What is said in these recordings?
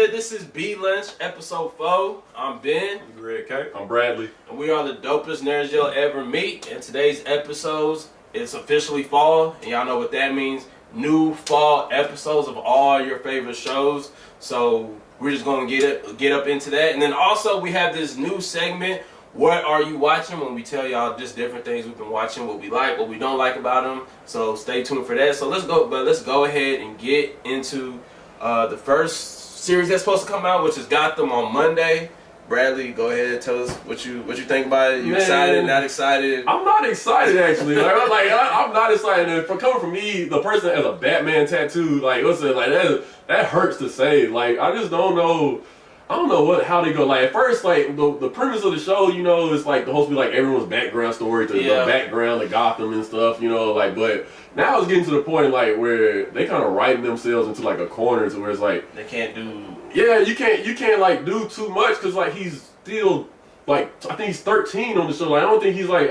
good? This is B Lunch, episode 4. I'm Ben. I'm Greg K. I'm Bradley. And we are the dopest nerds you'll ever meet. And today's episodes is officially fall. And y'all know what that means. New fall episodes of all your favorite shows. So we're just going to get up into that. And then also we have this new segment, What Are You Watching? When we tell y'all just different things we've been watching, what we like, what we don't like about them. So stay tuned for that. So let's go ahead and get into the first series that's supposed to come out, which is Gotham on Monday. Bradley, go ahead and tell us what you think about it. You excited? Not excited? I'm not excited actually. I'm not excited. And for coming from me, the person that has a Batman tattoo, that hurts to say. Like I just don't know. I don't know how they go. Like at first, like the premise of the show, you know, is like supposed to be like everyone's background story to the background of Gotham and stuff, you know, like. But now it's getting to the point like where they kind of writing themselves into like a corner to where it's like they can't do. Yeah, you can't like do too much because like he's still like I think he's 13 on the show. Like I don't think he's like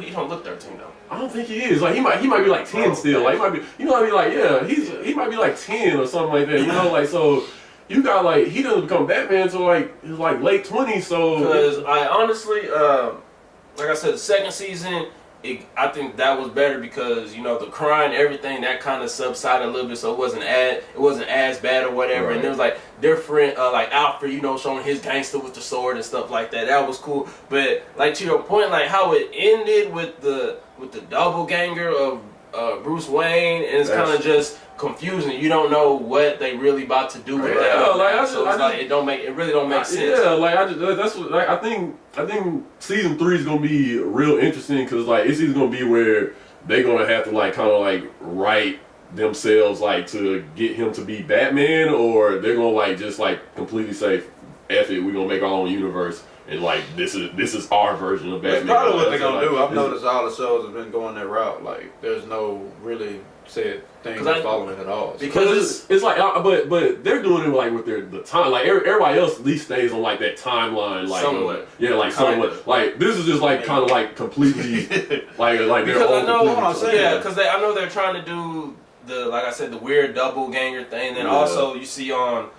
he don't look 13 though. I don't think he is. Like he might be like 10 still. Like he might be, you know, I mean, like he might be like 10 or something like that. You know, like so. You got like he doesn't become Batman until like his like late 20s. So because I honestly, like I said, the second season, I think that was better because you know the crying, everything that kind of subsided a little bit, so it wasn't as bad or whatever. Right. And there was like different like Alfred, you know, showing his gangster with the sword and stuff like that. That was cool. But like to your point, like how it ended with the doppelganger of Bruce Wayne, and it's kind of just confusing. You don't know what they really about to do with that. Like it really don't make sense. Yeah, like that's what like I think season 3 is gonna be real interesting because like it's either gonna be where they're gonna have to like kind of like write themselves like to get him to be Batman, or they're gonna like just like completely say, "F it, we're gonna make our own universe." And like this is our version of Batman. That's probably what they're gonna do. I've noticed all the shows have been going that route. Like there's no really said things following at all. Because it's like, but they're doing it like with the time. Like everybody else at least stays on like that timeline. Like somewhat. Somewhat. Like this is just like kind of like completely like because I know they're trying to do the weird doppelganger thing. And also you see on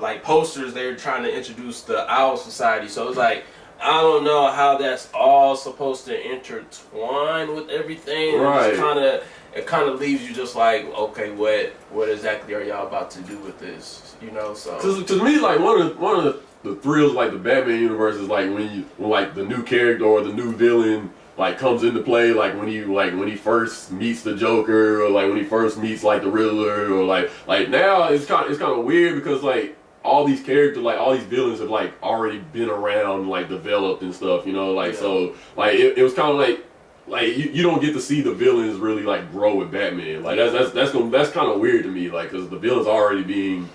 like posters they're trying to introduce the Owl Society. So it's like I don't know how that's all supposed to intertwine with everything. Right. It kind of leaves you just like, okay, what exactly are y'all about to do with this? You know, so to me, like one of the thrills like the Batman universe is like when like the new character or the new villain like comes into play, like when he first meets the Joker, or like when he first meets like the Riddler, or like now it's kind of weird because like all these characters, like all these villains have like already been around, like developed and stuff, you know, like so like it was kind of like you don't get to see the villains really like grow with Batman. Like that's kind of weird to me, like because the villains are already being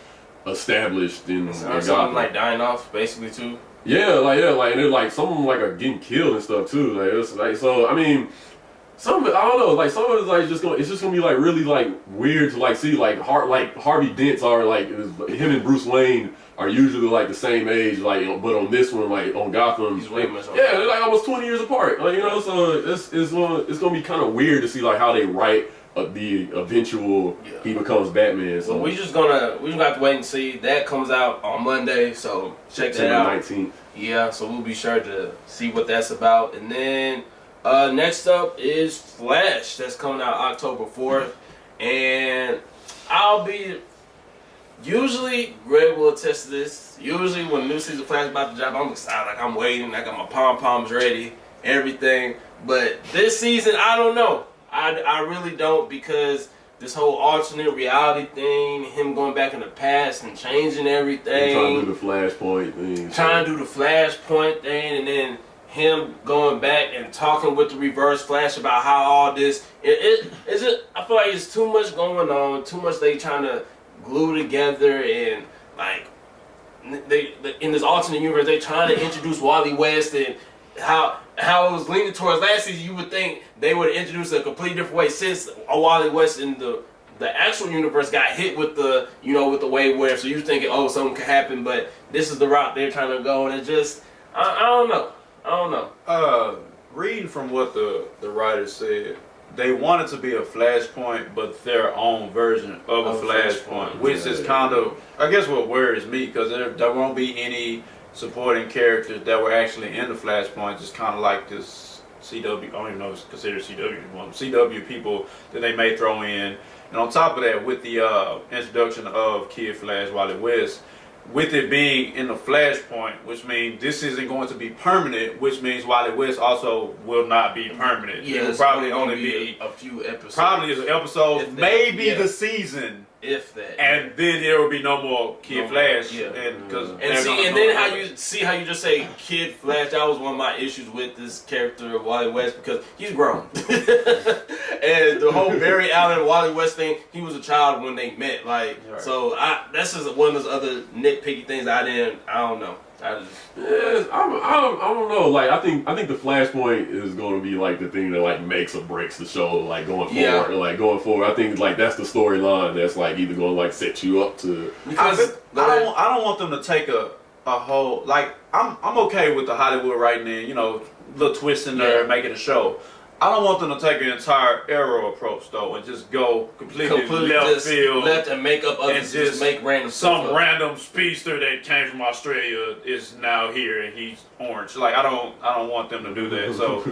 established in Gotham. Like dying off basically too. Yeah, and they're like some of them like are getting killed and stuff too. Like it's like so. I mean, some of it, I don't know. Like some of it's like it's just gonna be like really like weird to like see like Harvey Dents are like him and Bruce Wayne are usually like the same age, like but on this one like on Gotham, he's way much. Yeah, they're like almost 20 years apart. Like you know, so it's gonna be kind of weird to see like how they write the eventual he becomes Batman. So we're just gonna have to wait and see. That comes out on Monday, so check that out. 19th. Yeah, so we'll be sure to see what that's about. And then next up is Flash. That's coming out October 4th, and usually Greg will attest to this. Usually when new season Flash about to drop, I'm excited. Like I'm waiting. I got my pom-poms ready, everything. But this season, I don't know. I really don't, because this whole alternate reality thing, him going back in the past and changing everything. Trying to do the Flashpoint thing. Trying to do the Flashpoint thing, and then him going back and talking with the Reverse Flash about how all this I feel like it's too much going on, too much they trying to glue together, and like they in this alternate universe they trying to introduce Wally West, and how it was leaning towards last season. You would think they would introduce a completely different way since Wally West in the actual universe got hit with the wave wave. So you're thinking, oh, something could happen, but this is the route they're trying to go, and it just I don't know. Reading from what the writer said, they wanted to be a Flashpoint, but their own version of a Flashpoint, which is kind of, I guess, what worries me, because there won't be any supporting characters that were actually in the Flashpoint. Just kind of like this CW. I don't even know if it's considered CW people that they may throw in. And on top of that, with the introduction of Kid Flash, Wally West, with it being in the Flashpoint, which means this isn't going to be permanent, which means Wally West also will not be permanent. Yeah, it will probably only be a few episodes. Probably an episode, maybe the season. If that, and then there will be no more Kid Flash, and then how you just say Kid Flash. That was one of my issues with this character of Wally West, because he's grown, and the whole Barry Allen Wally West thing. He was a child when they met, so that's just one of those other nitpicky things I don't know. I don't know. Like I think the Flashpoint is going to be like the thing that like makes or breaks the show. Like going forward, going forward, I think like that's the storyline that's like either going to like set you up to. Because I don't want them to take a whole like I'm okay with the Hollywood writing in, little twist in there, making a show. I don't want them to take an entire Arrow approach though and just go completely left field, left and make up others, and just make random random speedster that came from Australia is now here and he's orange. Like I don't want them to do that. So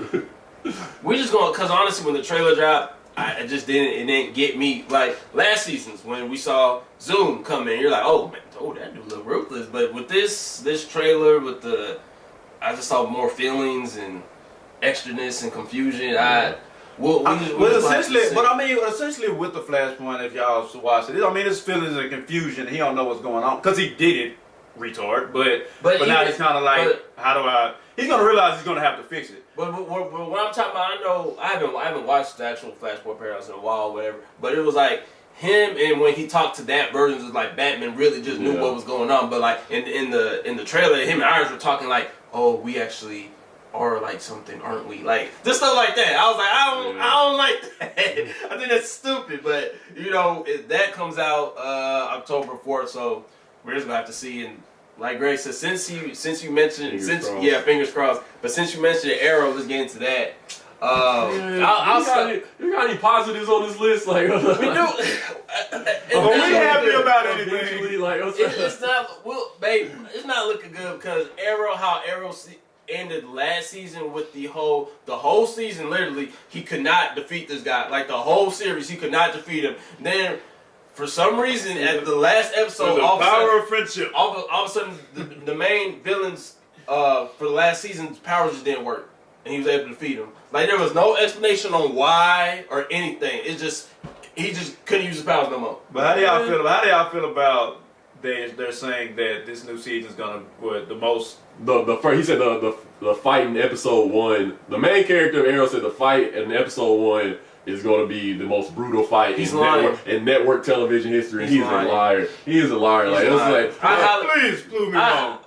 we just going, because honestly, when the trailer dropped, it didn't get me. Like last season's when we saw Zoom come in, you're like, oh man, that dude look ruthless. But with this trailer, I just saw more feelings and extraness and confusion. Essentially with the Flashpoint, if y'all watch it, I mean, it's feelings and confusion. He don't know what's going on because he did it, retard. But now he's kind of like, he's gonna realize he's gonna have to fix it. But what I'm talking about, I know I haven't watched the actual Flashpoint Paradox in a while, or whatever. But it was like him, and when he talked to that version, it was like Batman really just knew what was going on. But like in the trailer, him and Iris were talking like, oh, we actually are like something, aren't we? Like just stuff like that. I was like, I don't like that. I think that's stupid. But that comes out October 4th, so we're just gonna have to see. And like Greg said, since you mentioned, fingers crossed. But since you mentioned Arrow, let's get into that. You got any positives on this list? Like we do. Are we happy about anything? It's not. Well, babe, it's not looking good because how Arrow ended last season with the whole season. Literally, he could not defeat this guy. Like the whole series, he could not defeat him. Then, for some reason, at the last episode, the power of friendship. All of a sudden, the main villains for the last season's powers just didn't work, and he was able to defeat him. Like there was no explanation on why or anything. It's just he just couldn't use his powers no more. But how do y'all feel about they're saying that this new season is gonna the most. The first, he said the fight in episode 1. The main character of Arrow said the fight in episode 1 is going to be the most brutal fight in network television history. He's a liar. He is a liar. Please prove me wrong.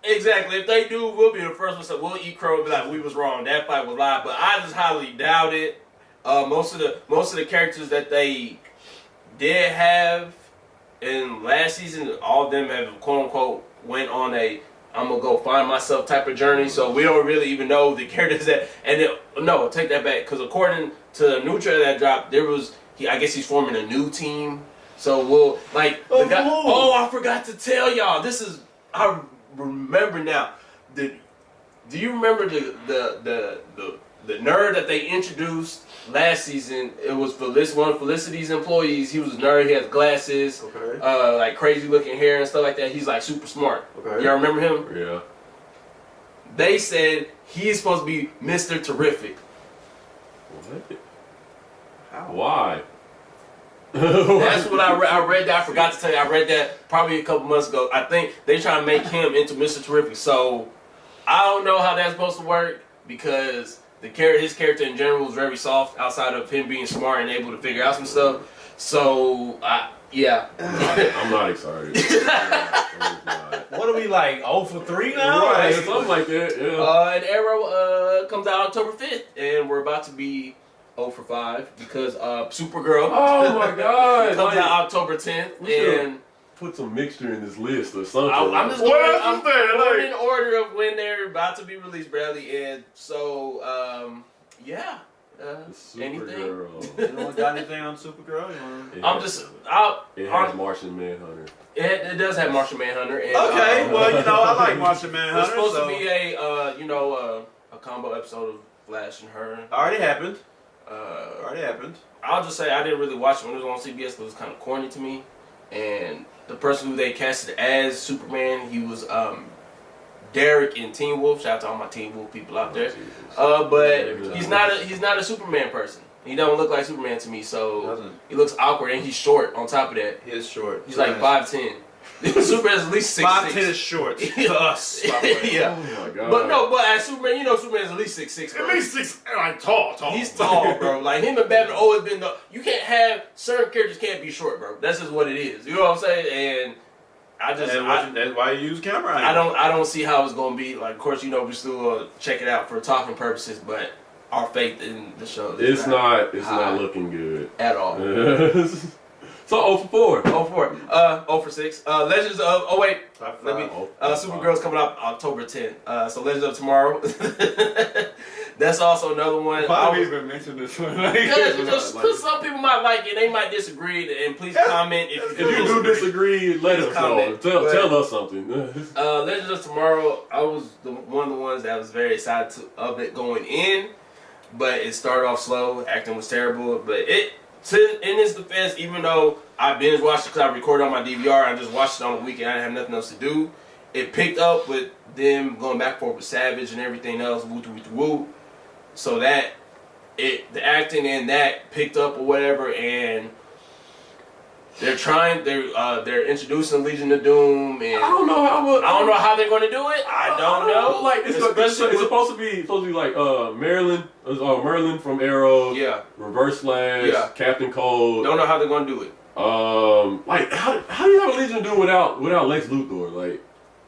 Exactly. If they do, we'll be the first one. So we'll eat crow and be like, we was wrong. That fight was live. But I just highly doubt it. Most of the characters that they did have in last season, all of them have quote unquote went on a I'm gonna go find myself type of journey. So we don't really even know the characters that. No, take that back, because according to the new trailer that dropped, I guess he's forming a new team. So we'll the guy. Oh, I forgot to tell y'all. I remember now. Do you remember the nerd that they introduced last season? It was one of Felicity's employees. He was a nerd. He has glasses, like crazy looking hair and stuff like that. He's like super smart. Okay. Y'all remember him? Yeah. They said he's supposed to be Mr. Terrific. What? How? Why? That's what I read that. I forgot to tell you. I read that probably a couple months ago. I think they trying to make him into Mr. Terrific. So I don't know how that's supposed to work, because his character in general was very soft outside of him being smart and able to figure out some stuff. So I'm not excited. What are we like? 0 for 3 now? Right, something like that. Yeah. And Arrow comes out October 5th, and we're about to be 0 for 5 because Supergirl. Oh my God! comes out October 10th, and put some mixture in this list or something. I'm just going in order of when they're about to be released, Bradley. And so, Anything? Supergirl. You don't got anything on Supergirl? You wanna- I'm just. I'll, It has Martian Manhunter. it does have Martian Manhunter. And, Okay, well, you know, I like Martian Manhunter. it's supposed so to be a combo episode of Flash and her. already happened. Uh, Already happened. I'll just say I didn't really watch it when it was on CBS because it was kind of corny to me. And the person who they casted as Superman, he was Derek in Teen Wolf. Shout out to all my Teen Wolf people out there. But he's not a Superman person. He don't look like Superman to me, so Doesn't. he looks awkward and he's short. On top of that, He's short. he's like 5'10". Superman's at least 6'6". 5'10" shorts to us. By the way. Yeah. Oh my god. But as Superman, you know Superman's at least 6'6". bro. At least 6, like tall. He's tall, bro. Like him and Batman always been the. You can't have certain characters can't be short, bro. That's just what it is. You know what I'm saying? And That's why you use camera. I don't see how it's gonna be. Like, of course, you know we still check it out for talking purposes, but our faith in the show is It's not high looking good. at all. So 0 for 4. 0 for 0 for 6. Legends of let me. Supergirl's coming out October 10th. So Legends of Tomorrow. That's also another one. Why have we even mentioned this one? Because some people might like it, they might disagree, and please comment if If you do disagree, let us know. comment. Tell us something. Legends of Tomorrow, I was one of the ones that was very excited of it going in, but it started off slow. Acting was terrible, but in its defense, even though I binge watched it because I recorded on my DVR, I just watched it on the weekend. I didn't have nothing else to do. It picked up with them going back and forth with Savage and everything else. Woo. So the acting in that picked up or whatever, and they're introducing Legion of Doom, and I don't know how they're going to do it. I don't know. Like it's supposed to be like Merlin from Arrow. Yeah. Reverse Flash. Yeah. Captain Cold. Don't know how they're going to do it. Like how do you have a Legion of Doom without Lex Luthor?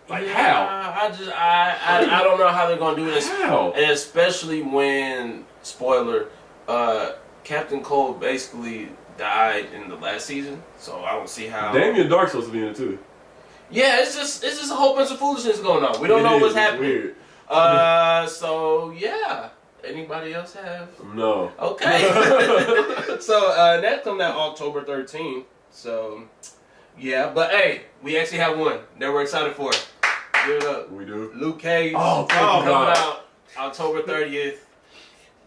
How? I don't know how they're going to do this. How? And especially when, spoiler, Captain Cold basically died in the last season, so I don't see how. Damien Dark's supposed to be in it too. Yeah, it's just a whole bunch of foolishness going on. We don't know what's happening. Weird. So yeah. Anybody else have? No. Okay. So that's coming out October 13th. So yeah, but hey, we actually have one that we're excited for. Give it up. We do. Luke Cage. Oh, coming God. out October 30th.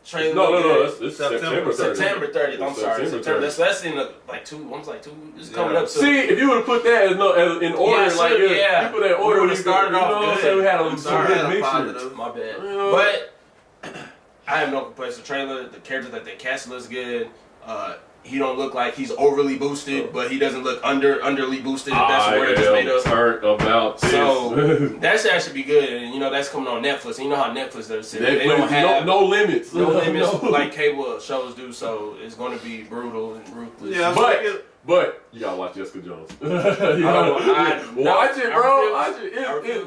Trailer. No. It's September 30th. September 30th. I'm sorry. September. 30th. That's in like 2. Almost like 2. It's coming up soon. See, if you would have put that in order, Yeah, you put that in order, We would've started off good. We had I'm sorry. good mixture. My bad. Yeah. But I have no complaints. The trailer, the character that they cast looks good. He don't look like he's overly boosted, but he doesn't look underly boosted. If that's the word that's made up. Turned about this. So that should actually be good, and you know that's coming on Netflix. And you know how Netflix does it. They Netflix, don't have no limits. no limits like cable shows do. So it's going to be brutal and ruthless. Yeah, but you gotta watch Jessica Jones. Watch it, bro. Watch it.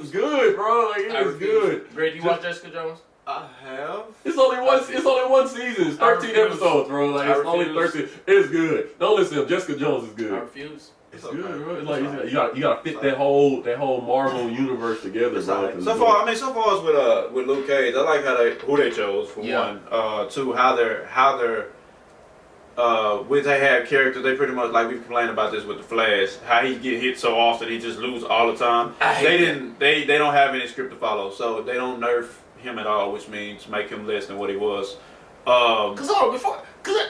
It's good, bro. Like it is good. Greg, you watch Jessica Jones? I have. It's only one season. It's 13 episodes, bro. Like it's only 13. It's good. Don't listen to him. Jessica Jones is I good. refuse. It's good, bro. It's like you gotta fit that whole Marvel universe together, bro. So far as with Luke Cage, I like who they chose for one. Two, how they're with they have characters. They pretty much like we complained about this with the Flash. How he get hit so often, he just lose all the time. They don't have any script to follow, so they don't nerf him at all, which means make him less than what he was. Cause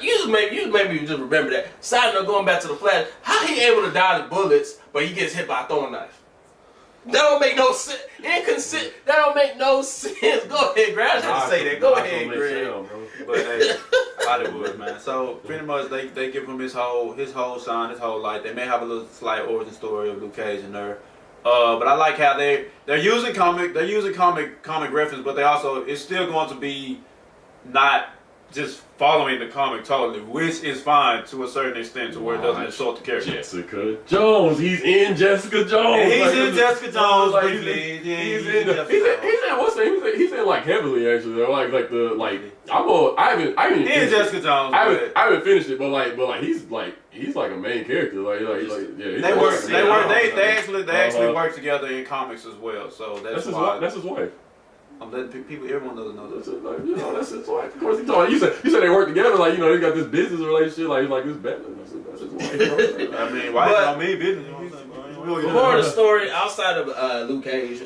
you just made me just remember that. Side note, going back to the Flash, how he able to dodge bullets, but he gets hit by a throwing knife? That don't make no sense. That don't make no sense. Go ahead, Greg. I just had to say that. Go ahead, Greg. But hey, Hollywood, man. So pretty much they give him his whole shine, his whole life. They may have a little slight origin story of Luke Cage in there. But I like how they're using comic reference, but it's still going to be not just following the comic totally, which is fine to a certain extent to where it doesn't insult the character. Jessica Jones, he's in Jessica Jones. And he's in Jessica Jones like, briefly. He's in like heavily actually. I haven't He in Jessica Jones. I haven't finished it, but he's like a main character. They actually work together in comics as well. So that's why. That's his wife. I'm letting people, everyone doesn't know That's that. just like, you know, that's just why. Of course, he told you said they work together. Like, you know, they got this business relationship. Like this Batman. That's just why. You know? I mean, why But- don't mean business? You know what I'm saying? More of the story outside of Luke Cage,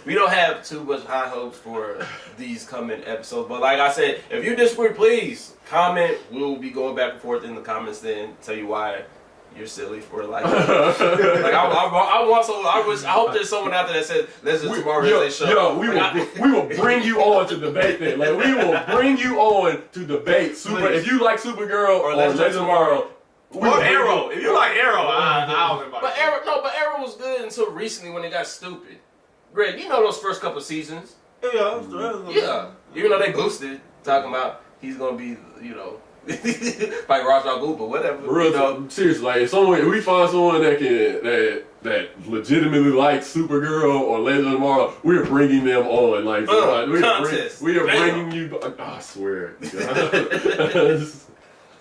we don't have too much high hopes for these coming episodes. But like I said, if you disagree, please comment. We'll be going back and forth in the comments. Then tell you why you're silly for like. Like I hope there's someone out there that says let's just tomorrow is a show. Yo, we will bring you on to debate that. Like we will bring you on to debate if you like Supergirl or Legends of Tomorrow. Or Arrow. If you like Arrow, I'll invite But Arrow was good until recently when it got stupid. Greg, you know those first couple seasons. Yeah. Even though they boosted, talking about he's gonna be, you know, like Ra's al Ghul, but whatever. For real, you know. seriously, like if we find someone that legitimately likes Supergirl or Legends of Tomorrow, we're bringing them on. Like contest. we are Bam. bringing you. I swear.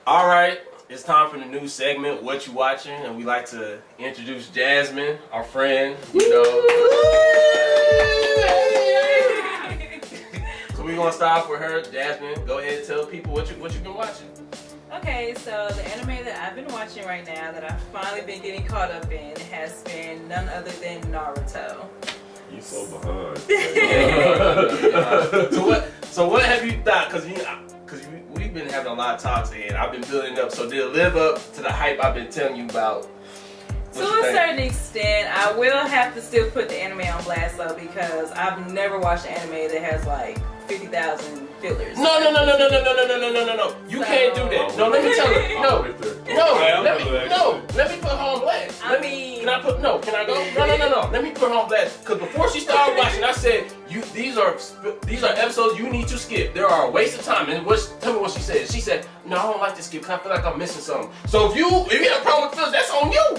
All right, it's time for the new segment, What You Watching, and we like to introduce Jasmine, our friend. You know. So we're gonna start off with her. Jasmine, go ahead and tell people what you've been watching. Okay, so the anime that I've been watching right now that I've finally been getting caught up in has been none other than Naruto. You so behind. So what have you thought? Because we've been having a lot of talks and I've been building up. So did it live up to the hype I've been telling you about? To a certain extent, I will have to still put the anime on blast though because I've never watched an anime that has like 50,000 fillers. No. You can't do that. No, let me tell you. Let me put her on blast. Can I go? No. Let me put her on blast. Because before she started watching, I said, these are episodes you need to skip. They are a waste of time. And tell me what she said. She said, no, I don't like to skip because I feel like I'm missing something. So if you have a problem with fillers, that's on you.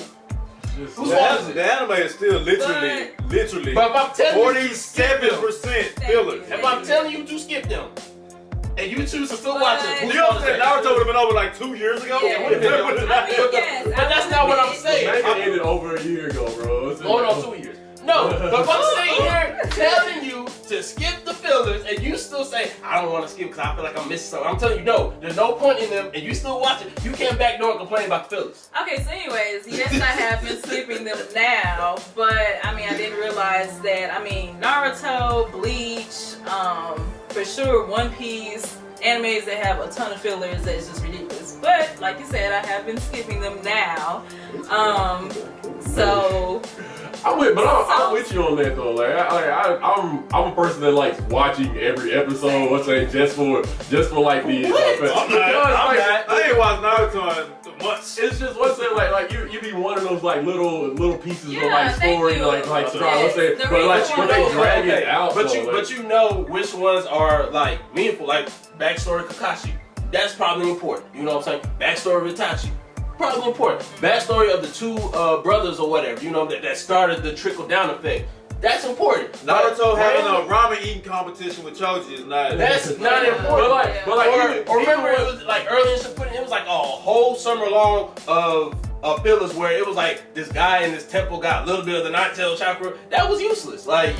Whose fault is it? The anime is still literally But if I'm telling you, 47% fillers. if I'm telling you to skip them, and you choose to still watch it, You know what I'm saying? Naruto would have been over like 2 years ago. Yeah. But that's not what I'm saying. Manga ended over a year ago, bro. Going on 2 years. No, but if I'm sitting here telling you to skip the fillers and you still say, I don't want to skip because I feel like I'm missing something. I'm telling you, no, there's no point in them and you still watch it. You can't backdoor and complain about the fillers. Okay, so anyways, yes, I have been skipping them now, but I didn't realize that, Naruto, Bleach, for sure One Piece, animes that have a ton of fillers that is just ridiculous. But, like you said, I have been skipping them now. I'm with you on that though. Like I'm a person that likes watching every episode. What's saying just for like the. I ain't watched Naruto in months. It's just what's saying like you be one of those like little pieces of like thank story you. like Yes, what's saying, the but like reason when why- they drag it out. But though, you know which ones are like meaningful, like backstory Kakashi. That's probably important. You know what I'm saying? Backstory of Itachi. Probably important. Backstory of the two brothers or whatever, you know, that started the trickle down effect. That's important. Naruto having a ramen eating competition with Choji is not. That's not important. But like, or remember it was like early in Shippuden, it was like a whole summer long of fillers where it was like this guy in this temple got a little bit of the Nine-Tailed chakra. That was useless. Like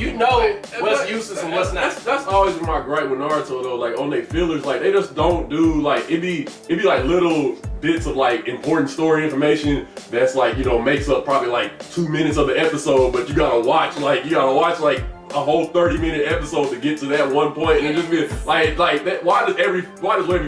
what's useless and what's not. That's always been my gripe with Naruto though. Like on their fillers, like they just don't do like it be like little bits of like important story information that's like makes up probably like 2 minutes of the episode, but you gotta watch like a whole 30-minute episode to get to that one point, and it just be like that. Why does every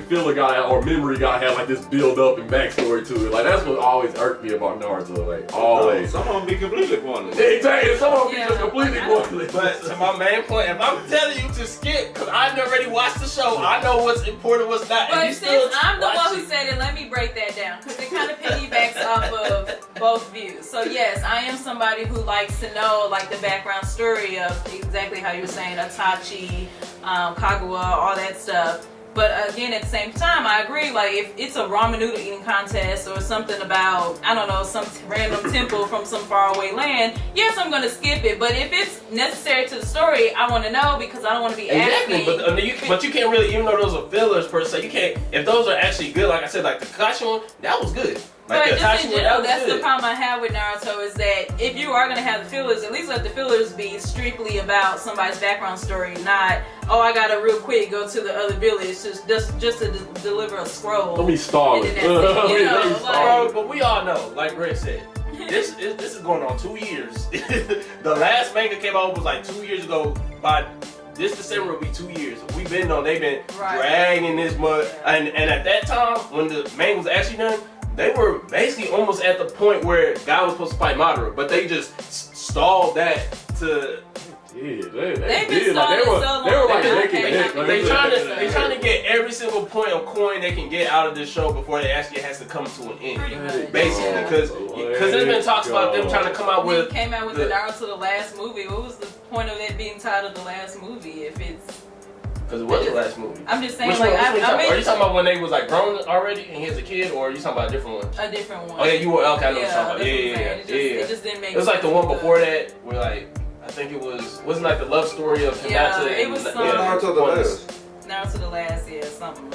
filler gotta have, or memory gotta have like this build up and backstory to it? Like that's what always irked me about Naruto. Like always. Some of them be completely pointless. Exactly. Some of them be just completely pointless. But to my main point, if I'm telling you to skip, because I've already watched the show, I know what's important, what's not. But and you since still I'm the watch one who it. said it, let me break that down because it kind of piggybacks off of both views. So yes, I am somebody who likes to know like the background story of exactly how you were saying Itachi, Kagawa, all that stuff. But again, at the same time, I agree. Like if it's a ramen noodle eating contest or something about some random temple from some faraway land, yes, I'm gonna skip it. But if it's necessary to the story, I want to know because I don't want to be asking. But you can't really, even though those are fillers per se, you can't. If those are actually good, like I said, like the Kakashi one, that was good. Like But the just in That general, was that's the good. problem I have with Naruto is that if you are gonna have the fillers, at least let the fillers be strictly about somebody's background story, not I gotta real quick go to the other village just to deliver a scroll. Don't be stalling. And then that's it, you know, like- Bro, but we all know, like Greg said, this is going on 2 years. The last manga came out was like 2 years ago. By this December will be 2 years. We've been they've been Right. dragging this mud, and at that time when the manga was actually done, they were basically almost at the point where Guy was supposed to fight Madara, but they just stalled that to. Yeah, They've they been did. Like, they stalling were, so they were long, like they're making not hit. catching Like, They they trying to get every single point of coin they can get out of this show before it actually has to come to an Pretty end. much. Basically, Yeah. because there's been talks about them trying to come out When with. it came out with the- the Naruto the last movie, what was the point of it being titled the last movie if it's Because it was the last movie. I'm just saying Which like one? Which one I you talking about? Are you mean talking about when they was like grown already and he was a kid, or are you talking about a different one? a different one. Oh yeah, you were okay. I know what you're Yeah, talking about. that's Yeah, what I'm yeah, saying. yeah, yeah. It just didn't make It was like the sense one with before that, where like I think it wasn't like the love story of Hinata. Yeah, it and was yeah, some- Naruto the pointless. last. Naruto the last, yeah, something.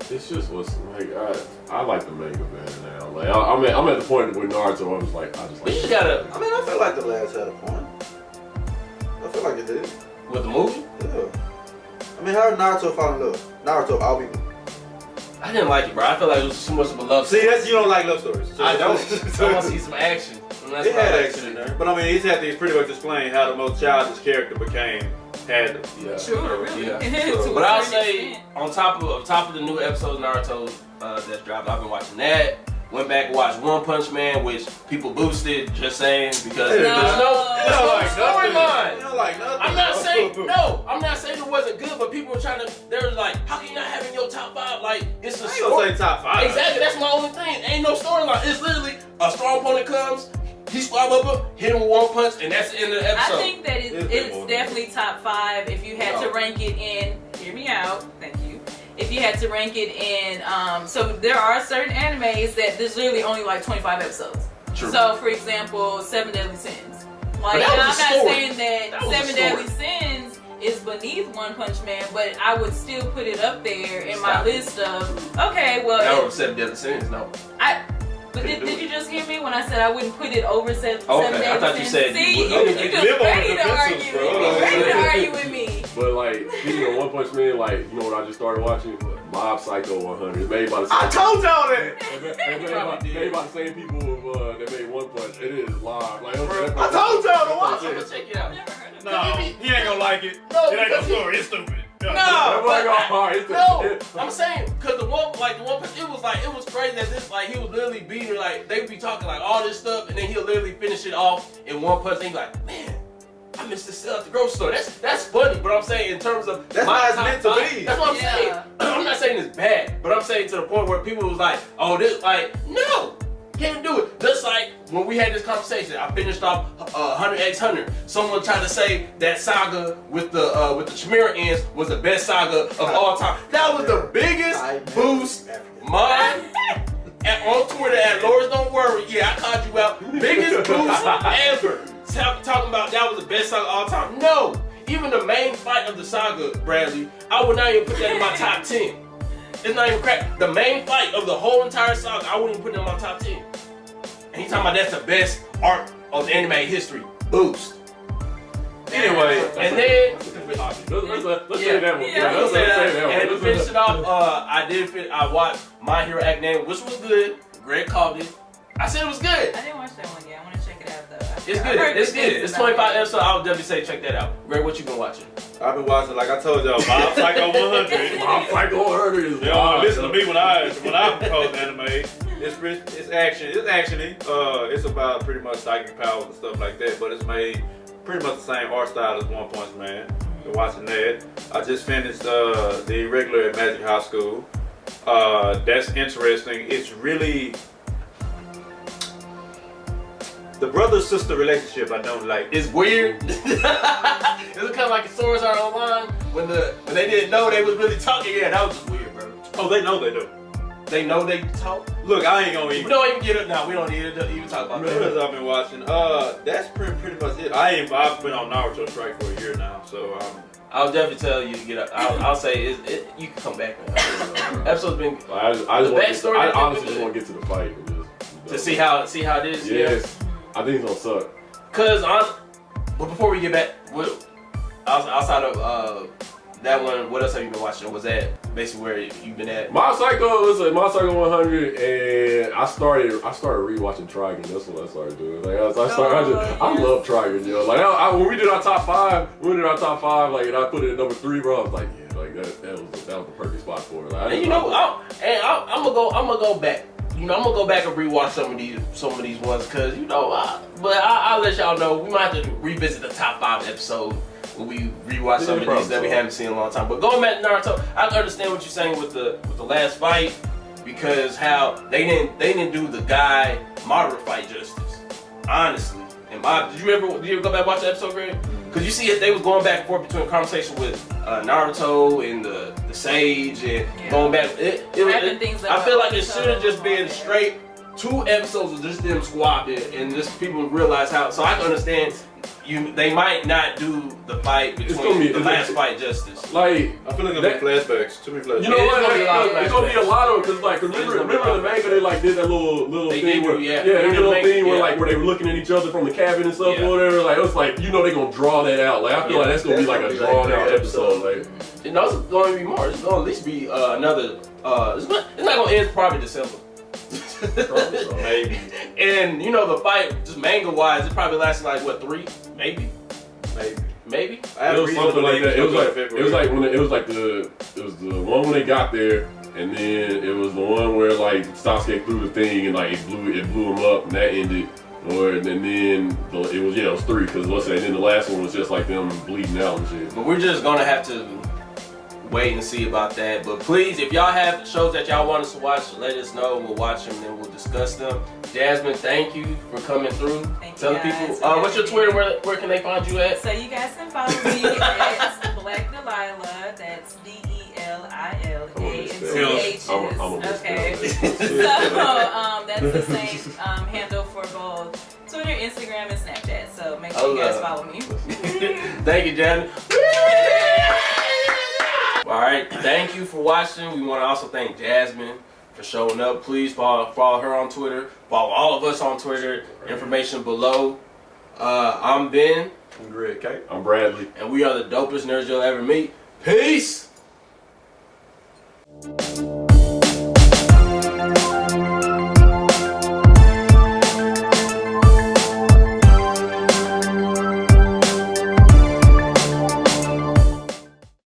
It's just what's like I like the manga better now. Like I'm at the point with Naruto. I was like I just But you like. just gotta I mean, I feel like the last had a point. I feel like it did. with the movie. Yeah. I mean, how did Naruto fall in love? Naruto of all people. I didn't like it, bro. I feel like it was too much of a love See, story. that's you don't like love stories. So I don't. so I want to see some action. And that's It what I had like action in to there, but I mean, he's had to pretty much explain how the most childish character had. Yeah. Sure, really. Yeah. To a But I'll certain say extent. on top of the new episodes of Naruto that's dropped, I've been watching that. Went back and watched One Punch Man, which people boosted. Just saying because Hey, there's no. no storyline. You don't like nothing. I'm not saying it wasn't good, but people were trying to. They were like, "How can you not have in your top 5? Like it's a I ain't gonna story." say top 5. Exactly, that's my only thing. Ain't no storyline. It's literally a strong opponent comes, he squab up, hit him with one punch, and that's the end of the episode. I think that it's definitely top 5 if you had to rank it in. Hear me out. Thank you. If you had to rank it in, so there are certain animes that there's literally only like 25 episodes. True. So, for example, Seven Deadly Sins. Like, that and I'm was a not story. saying that That was a Seven story. Deadly Sins is beneath One Punch Man, but I would still put it up there in my Stop. list of. Okay, well, That was 7 Deadly Sins. No. But did you just hear me when I said I wouldn't put it over Seven Okay, Deadly I thought you Sins? said you See, would. you Okay, just live on ready the to argue. defensive, You bro. ready to argue with me. But like speaking of One Punch Man, like you know what I just started watching? Mob Psycho 100. It's made by the same. I told y'all that. Made by the same people that made One Punch. It is live. Like, I told y'all to watch I'm it. gonna check it out. Never heard of No, that. he ain't gonna like it. No, It ain't no because he- story. It's stupid. No, I'm saying because the one it was crazy that this like he was literally beating her, like they would be talking like all this stuff and then he'll literally finish it off in one punch. And he's like, man, I missed this sale at the grocery store. That's funny, but I'm saying in terms of That's my how it's top meant to 5, be. That's what I'm Yeah. saying. I'm not saying it's bad, but I'm saying to the point where people was like, oh, this like no. Can't do it. Just like when we had this conversation, I finished off 100x100. Someone tried to say that saga with the Chimera ends was the best saga of all time. That was the biggest boost. Mine on Twitter at Lords Don't Worry. Yeah, I called you out. Biggest boost ever. Talking about that was the best saga of all time. No, even the main fight of the saga, Bradley, I would not even put that in my top 10. It's not even crack. The main fight of the whole entire saga, I wouldn't even put it in my top 10. And he's talking about that's the best arc of the anime history. Boost. Anyway, And then Let's say that one. yeah, Let's say that one. and to finish it off, I watched My Hero Academia, which was good. Greg called it. I said it was good. I didn't watch that one yet. I want to check it out though. It's I've good. heard It's good good. things It's about 25 it. episodes. I would definitely say check that out. Greg, what you been watching? I've been watching, like I told y'all, Mob Psycho 100. Mob Psycho 100 is Y'all live. listen to me when I propose anime. It's action. It's actiony. It's about pretty much psychic powers and stuff like that, but it's made pretty much the same art style as One Punch Man. Been watching that. I just finished the regular at Magic High School. That's interesting. It's really the brother-sister relationship I don't like. It's weird. It's kind of like the Swords Art Online when they didn't know they was really talking. Yeah, that was just weird, bro. Oh, they know they do. They know they talk. Look, I ain't gonna We even. don't even get it now. We don't need to even talk about Because that. I've been watching. That's pretty much it. I've been on Naruto strike for a year now, so I'll definitely tell you to get up. I'll say you can come back. Now. Episode's been. I The backstory I is honestly good. just want to get to the fight. And though. To see how it is. Yes, I think it's gonna suck. But before we get back, outside of that one, what else have you been watching? Was that basically where you've been at? Mob Psycho is a Mob Psycho 100, and I started rewatching Trigun. That's what I started doing. Like I love Trigun, yo. Like when we did our top five, like, and I put it at number 3, bro. I was like, yeah, like that was the perfect spot for it. Like, And you know, I'm gonna go back. You know, I'm gonna go back and rewatch some of these ones, cause you know, I'll let y'all know. We might have to revisit the top 5 episode when we rewatch some of these that we haven't seen in a long time. But going back to Naruto, I understand what you're saying with the last fight, because how they didn't do the guy Madara fight justice. Honestly, did you ever go back and watch the episode, Greg? Because you see, they was going back and forth between conversation with Naruto and the Sage and going back. I feel like it should have just been straight 2 episodes of just them squabbling and just people realize how. So I can understand they might not do the fight between the last fight justice. Like I feel like it'll be flashbacks. Too many flashbacks. You know what? It's gonna be a lot of because like Remember remember the manga they like did that little thing where they did a little thing where like where they were looking at each other from the cabin and stuff or whatever. Like it was like they gonna draw that out. Like I feel like that's gonna be like a drawn out episode. Like it's going to be more. It's going to at least be another. It's not going to end probably December. Maybe. And you know the fight, just manga wise, it probably lasted like what 3, maybe. It was something like that. It was the one when they got there, and then it was the one where like Sasuke threw the thing and like it blew him up, and that ended. And then it was 3 because let's say, and then the last one was just like them bleeding out and shit. But we're just gonna have to wait and see about that. But please, if y'all have shows that y'all want us to watch, let us know. We'll watch them and we'll discuss them. Jasmine, thank you for coming through. Tell the people, what's your Twitter? Where can they find you at? So you guys can follow me at Black Delilah. That's DELILA. Okay. So that's the same handle for both Twitter, Instagram, and Snapchat. So make sure you guys follow me. Thank you, Jasmine. All right, thank you for watching. We want to also thank Jasmine for showing up. Please follow her on Twitter. Follow all of us on Twitter. Information below. I'm Ben. I'm Greg K. I'm Bradley. And we are the dopest nerds you'll ever meet. Peace!